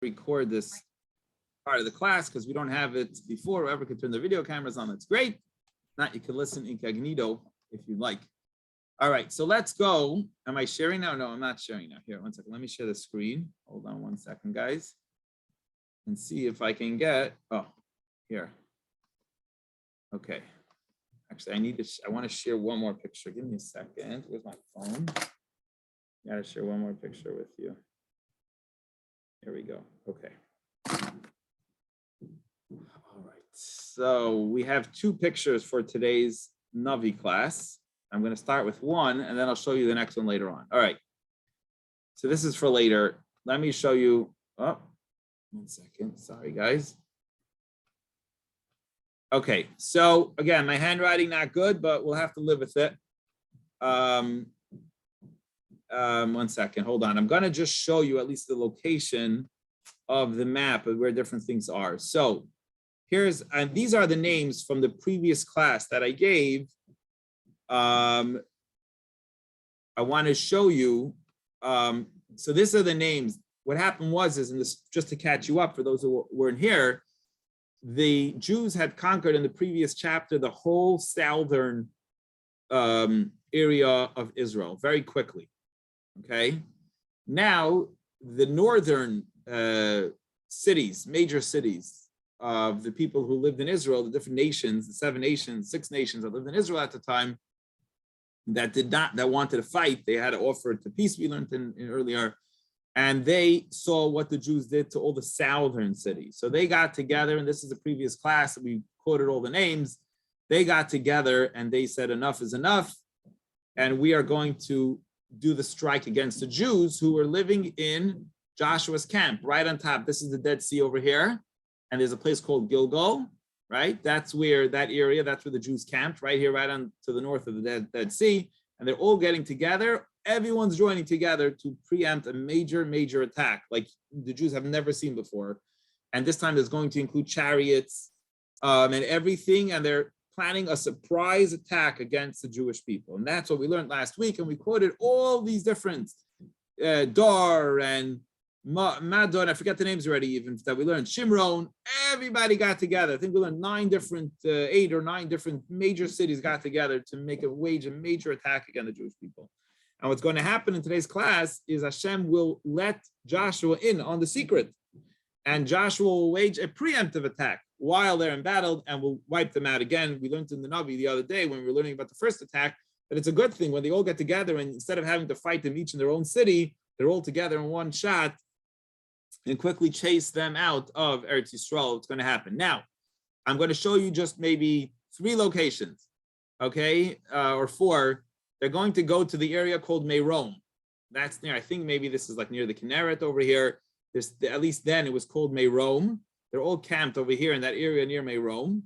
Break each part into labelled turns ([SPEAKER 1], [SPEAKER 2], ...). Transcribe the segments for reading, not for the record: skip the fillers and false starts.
[SPEAKER 1] record this part of the class because we don't have it before. Whoever can turn the video cameras on, that's great. If not, you can listen incognito if you'd like. All right, so let's go. Am I sharing now? No, I'm not sharing now. Here, one second. Let me share the screen. Hold on one second, guys. And see if I can get, oh, here. Okay. Actually, I want to share one more picture. Give me a second. Where's my phone? I got to share one more picture with you. Here we go. Okay. All right. So we have two pictures for today's Navi class. I'm going to start with one, and then I'll show you the next one later on. All right. So this is for later. Let me show you. Oh, one second. Sorry, guys. Okay. So again, my handwriting not good, but we'll have to live with it. One second. Hold on. I'm going to just show you at least the location of the map of where different things are. So here's, and these are the names from the previous class that I gave. I want to show you. So these are the names. What happened was, in this, just to catch you up for those who weren't here, the Jews had conquered in the previous chapter the whole southern area of Israel very quickly. Okay. Now the northern cities, major cities of the people who lived in Israel, the different nations, the 7 nations, 6 nations that lived in Israel at the time, that wanted to fight, they had to offer it to peace, we learned in earlier, and they saw what the Jews did to all the southern cities. So they got together, and this is the previous class, we quoted all the names. They got together and they said enough is enough, and we are going to do the strike against the Jews who were living in Joshua's camp, right on top. This is the Dead Sea over here, and there's a place called Gilgal, right? That's where that area, that's where the Jews camped, right here, right on to the north of the Dead Sea, and they're all getting together. Everyone's joining together to preempt a major attack like the Jews have never seen before, and this time it's going to include chariots and everything, and they're planning a surprise attack against the Jewish people. And that's what we learned last week. And we quoted all these different Dar and Madon, I forget the names already, even that we learned. Shimron, everybody got together. I think we learned 8 or 9 different major cities got together to wage a major attack against the Jewish people. And what's going to happen in today's class is Hashem will let Joshua in on the secret. And Joshua will wage a preemptive attack while they're in battle and will wipe them out again. We learned in the Navi the other day when we were learning about the first attack that it's a good thing when they all get together, and instead of having to fight them each in their own city, they're all together in one shot and quickly chase them out of Eretz Yisrael. What's going to happen. Now, I'm going to show you just maybe 3 locations, okay, or 4. They're going to go to the area called Merom. That's near, I think maybe this is like near the Kinneret over here. At least then it was called Merom. They're all camped over here in that area near Merom.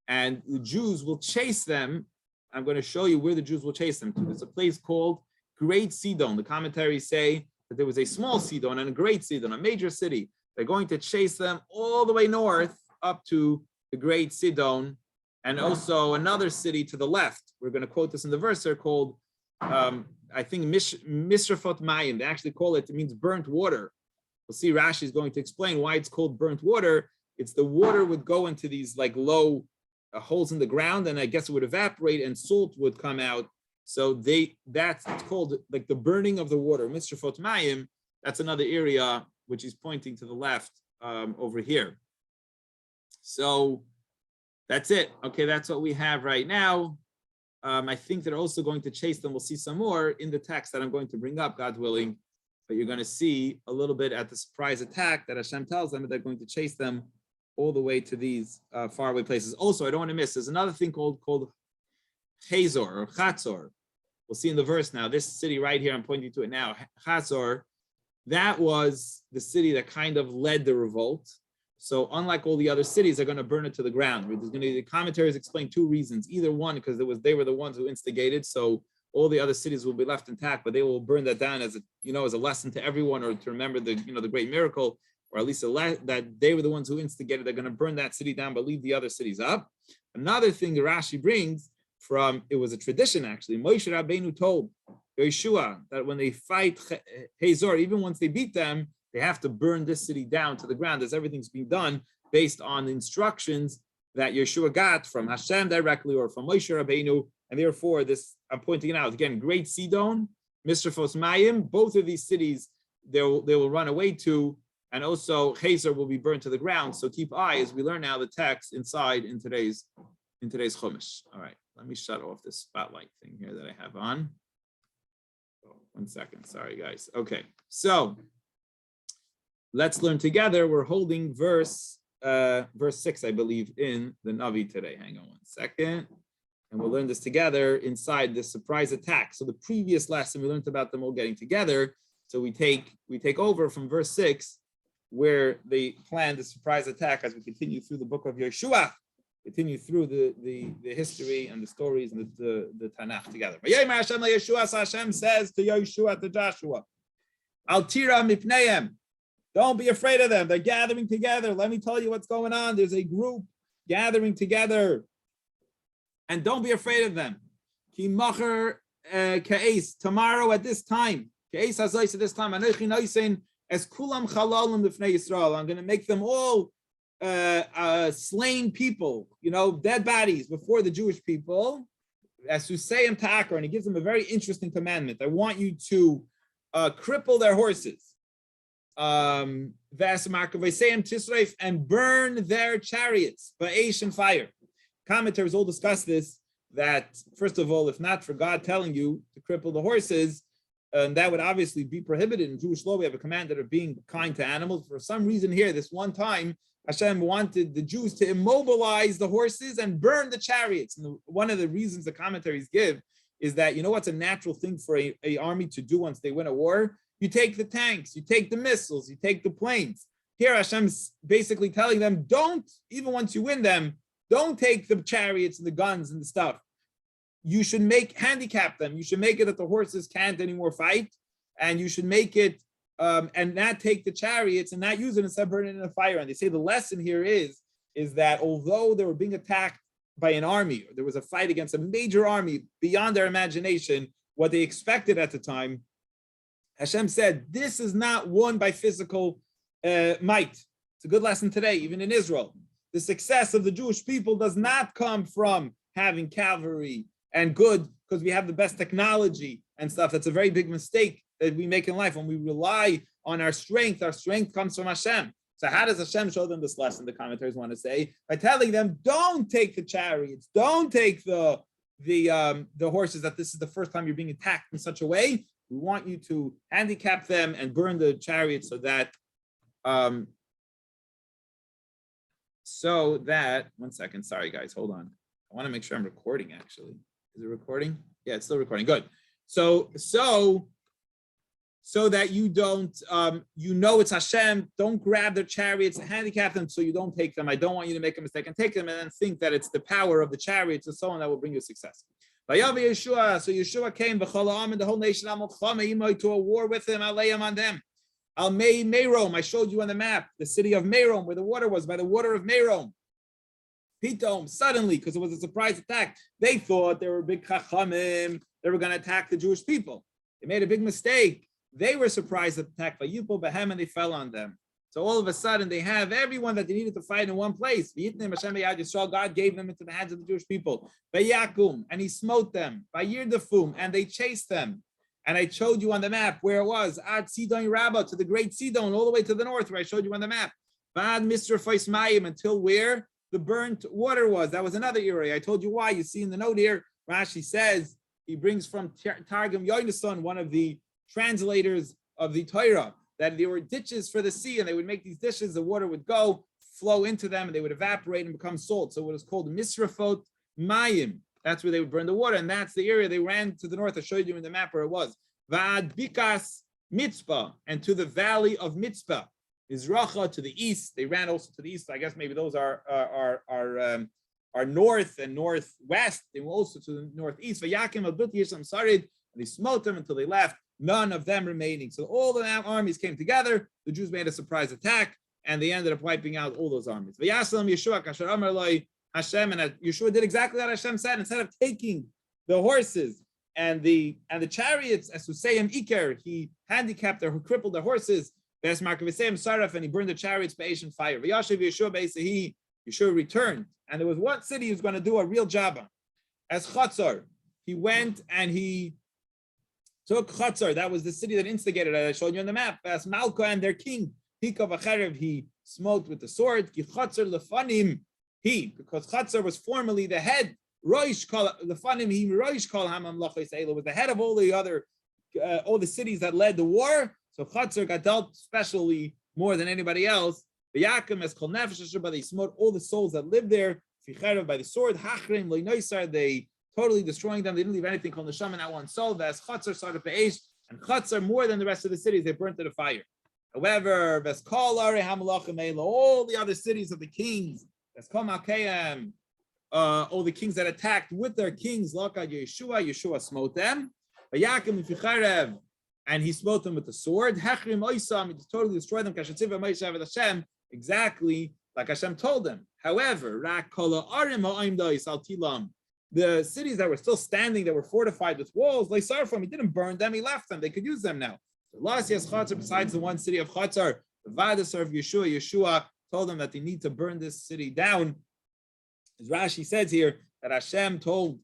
[SPEAKER 1] And the Jews will chase them. I'm going to show you where the Jews will chase them to. There's a place called Great Sidon. The commentaries say that there was a small Sidon and a great Sidon, a major city. They're going to chase them all the way north up to the Great Sidon, and also another city to the left. We're going to quote this in the verse. They're called, I think, Mishrafot Mayim. They actually call it means burnt water. We'll see Rashi is going to explain why it's called burnt water. It's the water would go into these like low holes in the ground, and I guess it would evaporate and salt would come out. So it's called like the burning of the water. Mishrafot Mayim, that's another area which is pointing to the left over here. So that's it. Okay, that's what we have right now. I think they're also going to chase them. We'll see some more in the text that I'm going to bring up, God willing. But you're going to see a little bit at the surprise attack that Hashem tells them that they're going to chase them all the way to these faraway places. Also, I don't want to miss, there's another thing called Hazor or Chatzor. We'll see in the verse now. This city right here, I'm pointing to it now, Chatzor, that was the city that kind of led the revolt. So unlike all the other cities, they're going to burn it to the ground. The commentaries explain 2 reasons. Either one, because they were the ones who instigated, so all the other cities will be left intact, but they will burn that down as a lesson to everyone, or to remember the great miracle, or at least that they were the ones who instigated. They're going to burn that city down, but leave the other cities up. Another thing the Rashi brings from, it was a tradition actually. Moshe Rabbeinu told Yeshua that when they fight Hazor, even once they beat them, they have to burn this city down to the ground, as everything's being done based on the instructions that Yeshua got from Hashem directly or from Moshe Rabbeinu. And therefore, this, I'm pointing it out again, Great Sidon, Misrafos Mayim, both of these cities they will run away to, and also Chazer will be burned to the ground. So keep eye as we learn now the text inside in today's Chumash. All right, let me shut off this spotlight thing here that I have on. Oh, 1 second, sorry guys. Okay, so let's learn together. We're holding verse 6, I believe, in the Navi today. Hang on 1 second. And we'll learn this together inside this surprise attack. So the previous lesson, we learned about them all getting together. So we take over from verse 6, where they planned the surprise attack as we continue through the book of Yeshua, continue through the history and the stories and the Tanakh together. Hashem says to Yeshua, to Joshua, Al tira mipneim. Don't be afraid of them. They're gathering together. Let me tell you what's going on. There's a group gathering together. And don't be afraid of them. Ki macher ka'es, tomorrow at this time. Ka'es hazais at this time. Anochi noisein es kulam chalalim b'fnei Yisrael. I'm going to make them all slain people, dead bodies before the Jewish people. As Susayim Ta'akar, and he gives them a very interesting commandment. I want you to cripple their horses. And burn their chariots by ash and fire. Commentators all discuss this, that first of all, if not for God telling you to cripple the horses, that would obviously be prohibited. In Jewish law, we have a command of being kind to animals. For some reason here, this one time, Hashem wanted the Jews to immobilize the horses and burn the chariots. And one of the reasons the commentaries give is that, what's a natural thing for a army to do once they win a war? You take the tanks, you take the missiles, you take the planes. Here Hashem's basically telling them, don't, even once you win them, don't take the chariots and the guns and the stuff. You should handicap them. You should make it that the horses can't anymore fight, and you should make it and not take the chariots and not use it instead of burning it in a fire. And they say the lesson here is that although they were being attacked by an army, or there was a fight against a major army beyond their imagination, what they expected at the time, Hashem said, this is not won by physical might. It's a good lesson today, even in Israel. The success of the Jewish people does not come from having cavalry and good, because we have the best technology and stuff. That's a very big mistake that we make in life. When we rely on our strength comes from Hashem. So how does Hashem show them this lesson? The commentators want to say, by telling them, don't take the chariots, don't take the horses, that this is the first time you're being attacked in such a way. We want you to handicap them and burn the chariots so that 1 second, sorry guys, hold on. I want to make sure I'm recording actually. Is it recording? Yeah, it's still recording. Good. So that you don't, it's Hashem, don't grab their chariots and handicap them so you don't take them. I don't want you to make a mistake and take them and then think that it's the power of the chariots and so on that will bring you success. Yeshua, so Yeshua came, and the whole nation to a war with him, on them. Merom, I showed you on the map, the city of Merom, where the water was, by the water of Merom. Pitom, suddenly, because it was a surprise attack, they thought they were big chachamim, they were going to attack the Jewish people. They made a big mistake. They were surprised at the attack by Yipol Behem, and they fell on them. So all of a sudden, they have everyone that they needed to fight in one place. God gave them into the hands of the Jewish people. Vayakum, and he smote them. Vayirdafum, and they chased them. And I showed you on the map where it was. Ad Sidon Rabbah, to the great Sidon, all the way to the north, where I showed you on the map. Bad Mr. Fais Mayim, until where the burnt water was. That was another area. I told you why. You see in the note here, Rashi says, he brings from Targum Yonason, one of the translators of the Torah, that there were ditches for the sea, and they would make these dishes, the water would flow into them, and they would evaporate and become salt. So it was called Misrafot Mayim. That's where they would burn the water, and that's the area they ran to the north. I showed you in the map where it was. Vad Bikas Mitzpah, and to the valley of Mitzpah. Izracha, to the east. They ran also to the east. I guess maybe those are north and northwest. They were also to the northeast. Vayakim al-Buti Yisham Sarid, and they smote them until they left. None of them remaining. So all the armies came together. The Jews made a surprise attack, and they ended up wiping out all those armies. V'yaslam Yeshua kasher amar loi Hashem, and Yeshua did exactly what Hashem said. Instead of taking the horses and the chariots, as Husayim Iker, he handicapped or crippled the horses. Best mark of Yisem Saraf, and he burned the chariots by Asian fire. V'yashiv Yeshua Beisahi, Yeshua returned, and there was one city he was going to do a real job on. As Chatzar, he went and he took Chatzar. That was the city that instigated it. I showed you on the map. As Malka and their king, Hikav Acherev, he smote with the sword. Ki Chatzar lefanim, because Chatzar was formerly the head. Roish kol lefanim, he Roish kol hamamlacha Yisrael, was the head of all the other, all the cities that led the war. So Chatzar got dealt specially more than anybody else. V'yakim as kol nefesh, but they smote all the souls that lived there. Ficherev by the sword. Hachrim leinoisar, they totally destroying them. They didn't leave anything called Neshama, not one soul. As Chatzar started Be'esh, and Chatzar more than the rest of the cities, they burnt to the fire. However, all the other cities of the kings, all the kings that attacked with their kings, Yeshua smote them. And he smote them with the sword. He totally destroyed them. Exactly like Hashem told them. However, the cities that were still standing, that were fortified with walls, he didn't burn them, he left them. They could use them now. Besides the one city of Chatzar, the Vadasar of Yeshua told them that they need to burn this city down. As Rashi says here, that Hashem told,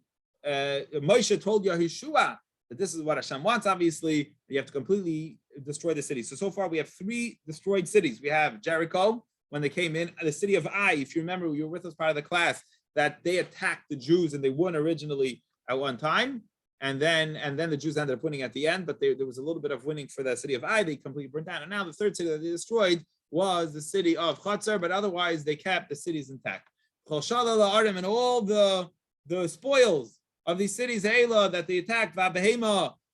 [SPEAKER 1] Moshe told Yeshua that this is what Hashem wants, obviously, you have to completely destroy the city. So far we have 3 destroyed cities. We have Jericho, when they came in, the city of Ai, if you remember, you were with us part of the class, that they attacked the Jews and they won originally at one time. And then the Jews ended up winning at the end, but there was a little bit of winning for the city of Ai. They completely burned down. And now the third city that they destroyed was the city of Chatzar, but otherwise they kept the cities intact. And all the spoils of these cities, that they attacked,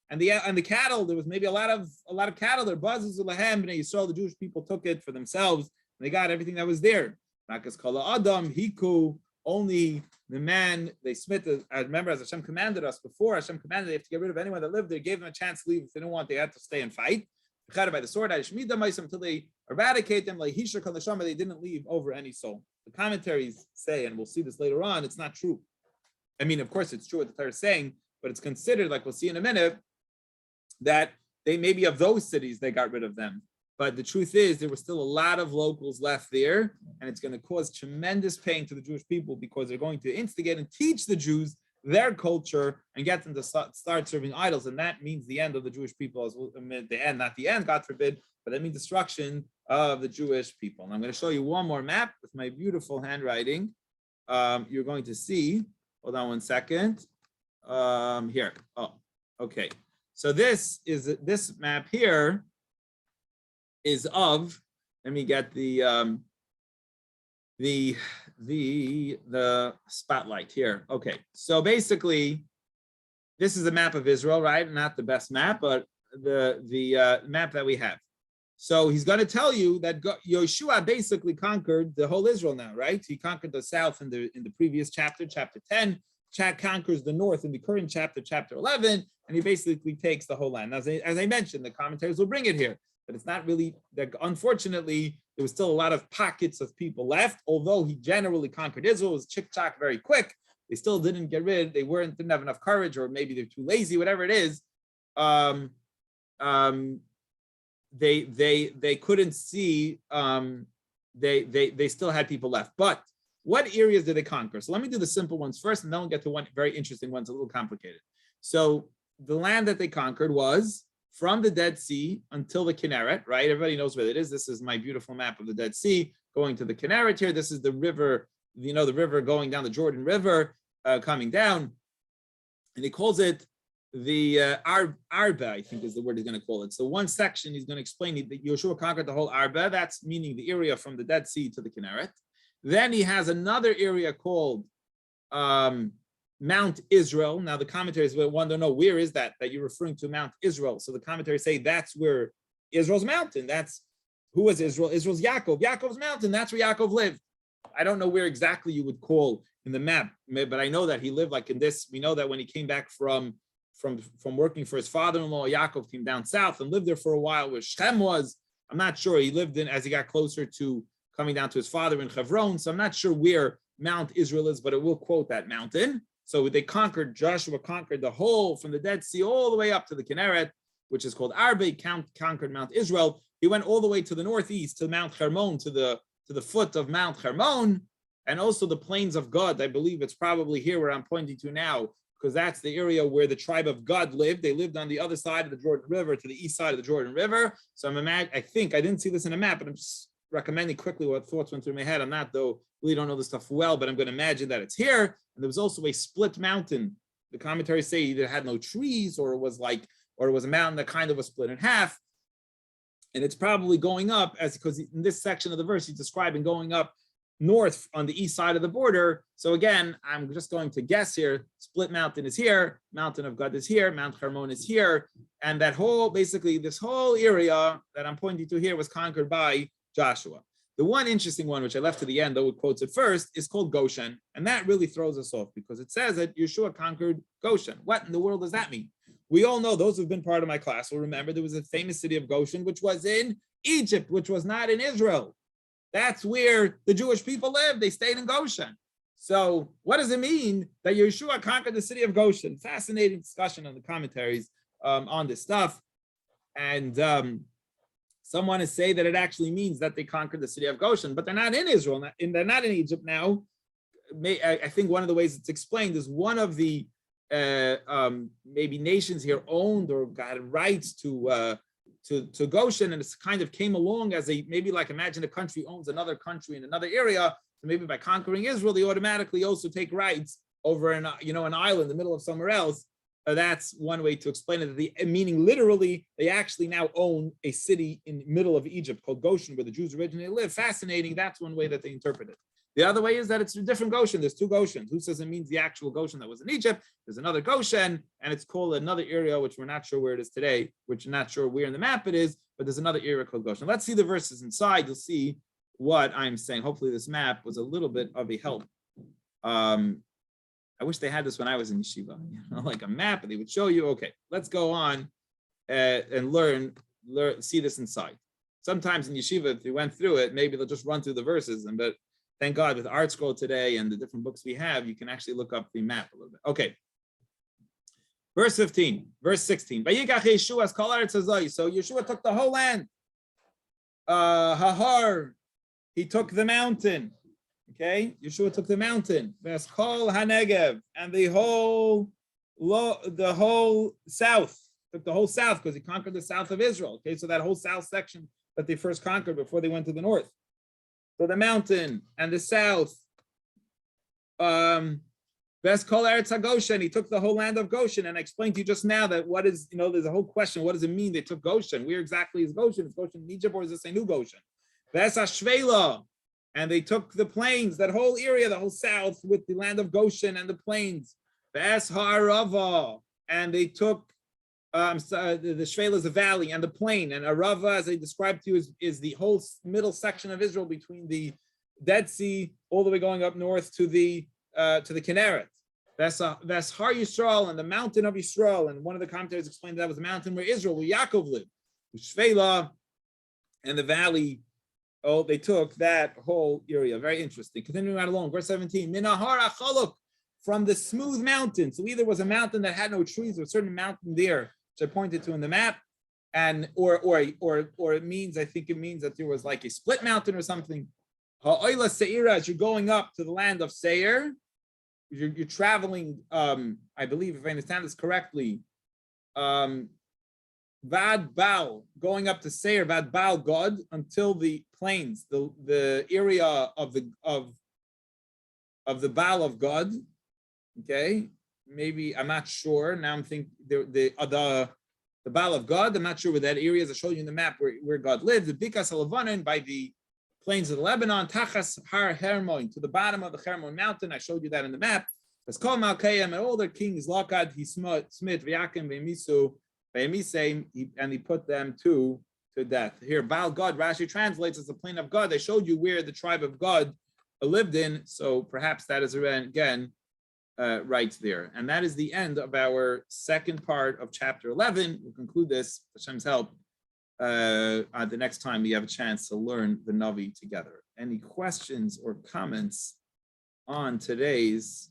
[SPEAKER 1] and the cattle, there was maybe a lot of cattle there. Buzzes Lahem, and Yisrael, the Jewish people took it for themselves. And they got everything that was there. Adam, Hiku, only the man, they smit. I remember as Hashem commanded us before, Hashem commanded they have to get rid of anyone that lived there, gave them a chance to leave. If they didn't want, they had to stay and fight. By the sword, until they eradicate them, like they didn't leave over any soul. The commentaries say, and we'll see this later on, it's not true. I mean, of course, it's true what the Torah is saying, but it's considered, like we'll see in a minute, that they maybe of those cities, they got rid of them. But the truth is, there were still a lot of locals left there, and it's going to cause tremendous pain to the Jewish people because they're going to instigate and teach the Jews their culture and get them to start serving idols. And that means the end of the Jewish people, as well, the end, not the end, God forbid, but that means destruction of the Jewish people. And I'm going to show you one more map with my beautiful handwriting. You're going to see, hold on one second. Here. Oh, okay. So this map here is of, let me get the spotlight here. Okay, so basically, this is a map of Israel, right? Not the best map, but the map that we have. So he's going to tell you that Yeshua basically conquered the whole Israel now, right? He conquered the south in the previous chapter, chapter 10. Chad conquers the north in the current chapter, chapter 11, and he basically takes the whole land. As I mentioned, the commentators will bring it here. But it's not really, unfortunately, there was still a lot of pockets of people left. Although he generally conquered Israel, it was chick-chock very quick. They still didn't get rid, didn't have enough courage, or maybe they're too lazy, whatever it is. They couldn't see, they still had people left. But what areas did they conquer? So let me do the simple ones first, and then we'll get to one very interesting one's a little complicated. So the land that they conquered was from the Dead Sea until the Kinneret, right? Everybody knows where it is. This is my beautiful map of the Dead Sea going to the Kinneret here. This is the river, the river going down the Jordan River, coming down. And he calls it the Arba, I think is the word he's going to call it. So one section he's going to explain that Yeshua conquered the whole Arba. That's meaning the area from the Dead Sea to the Kinneret. Then he has another area called Mount Israel. Now the commentaries will want to know, where is that you're referring to Mount Israel? So the commentaries say that's where Israel's mountain. That's who was Israel? Israel's Yaakov. Yaakov's mountain. That's where Yaakov lived. I don't know where exactly you would call in the map, but I know that he lived like in this. We know that when he came back from working for his father-in-law, Yaakov came down south and lived there for a while where Shechem was. I'm not sure. He lived in as he got closer to coming down to his father in Hebron. So I'm not sure where Mount Israel is, but it will quote that mountain. So Joshua conquered the whole, from the Dead Sea all the way up to the Kinneret, which is called Arba, conquered Mount Israel. He went all the way to the northeast, to Mount Hermon, to the foot of Mount Hermon, and also the plains of Gad. I believe it's probably here where I'm pointing to now, because that's the area where the tribe of Gad lived. They lived on the other side of the Jordan River, to the east side of the Jordan River. So I think, I didn't see this in a map, but I'm just recommending quickly what thoughts went through my head. I'm not, though, really don't know this stuff well, but I'm going to imagine that it's here. And there was also a split mountain. The commentaries say either had no trees, or it was a mountain that kind of was split in half. And it's probably going up, because in this section of the verse, he's describing going up north on the east side of the border. So again, I'm just going to guess here. Split mountain is here, mountain of God is here, Mount Hermon is here, and that whole, basically this whole area that I'm pointing to here was conquered by Joshua. The one interesting one, which I left to the end, though it quotes it first, is called Goshen, and that really throws us off, because it says that Yeshua conquered Goshen. What in the world does that mean? We all know, those who've been part of my class will remember, there was a famous city of Goshen, which was in Egypt, which was not in Israel. That's where the Jewish people lived. They stayed in Goshen. So what does it mean that Yeshua conquered the city of Goshen? Fascinating discussion on the commentaries on this stuff. And some want to say that it actually means that they conquered the city of Goshen, but they're not in Israel. They're not in Egypt now. I think one of the ways it's explained is one of the maybe nations here owned or got rights to Goshen, and it kind of came along as maybe like, imagine a country owns another country in another area, so maybe by conquering Israel, they automatically also take rights over an island in the middle of somewhere else. That's one way to explain it, meaning literally, they actually now own a city in the middle of Egypt called Goshen, where the Jews originally lived. Fascinating. That's one way that they interpret it. The other way is that it's a different Goshen. There's two Goshens. Who says it means the actual Goshen that was in Egypt? There's another Goshen, and it's called another area, which we're not sure where it is today, which we're not sure where in the map it is, but there's another area called Goshen. Let's see the verses inside. You'll see what I'm saying. Hopefully this map was a little bit of a help. I wish they had this when I was in yeshiva, like a map, and they would show you. Okay, let's go on and learn, see this inside. Sometimes in yeshiva, if you went through it, maybe they'll just run through the verses, but thank God, with Art Scroll today and the different books we have, you can actually look up the map a little bit. Okay. Verse 15, verse 16. So Yeshua took the whole land. Hahar, he took the mountain. Okay, Yeshua took the mountain. Veskol Hanegev, and the whole south. Took the whole south, because he conquered the south of Israel. Okay, so that whole south section that they first conquered before they went to the north. So the mountain and the south. Veskol Eretz HaGoshen, he took the whole land of Goshen. And I explained to you just now that there's a whole question. What does it mean they took Goshen? Where exactly is Goshen? Is Goshen in Egypt, or is this a new Goshen? Ves HaShvela, and they took the plains, that whole area, the whole south, with the land of Goshen and the plains. Ves HaArava, and they took the Shvela is a valley, and the plain, and Arava, as I described to you, is the whole middle section of Israel between the Dead Sea all the way going up north to the Kinneret. That's Har Yisrael, and the mountain of Yisrael. And one of the commentators explained that was the mountain where Israel, where Yaakov lived. Shvela and the valley. Oh, they took that whole area. Very interesting. Continuing right along, verse 17. Minahar Achaluk, from the smooth mountain. So either was a mountain that had no trees, or a certain mountain there, which I pointed to in the map, and or it means, I think it means that there was like a split mountain or something. Ha'oila Seira, as you're going up to the land of Seir, you're traveling. I believe, if I understand this correctly, Vad Baal, going up to Seir, Vad Baal God, until the plains, the area of the Baal of God. Okay, maybe, I'm not sure. Now I'm thinking the Baal of God. I'm not sure where that area is. I showed you in the map where God lived. The Bikas Halavanan, by the plains of the Lebanon, Tachas Har Hermon, to the bottom of the Hermon mountain. I showed you that in the map. It's called Malkayim, and all their kings, Lakad, he Smith, Vyakim, Vemisu, and he put them to death. Here, Baal God, Rashi translates as the plain of God. I showed you where the tribe of God lived in, so perhaps that is again right there. And that is the end of our second part of chapter 11. We'll conclude this, with Hashem's help, the next time we have a chance to learn the Navi together. Any questions or comments on today's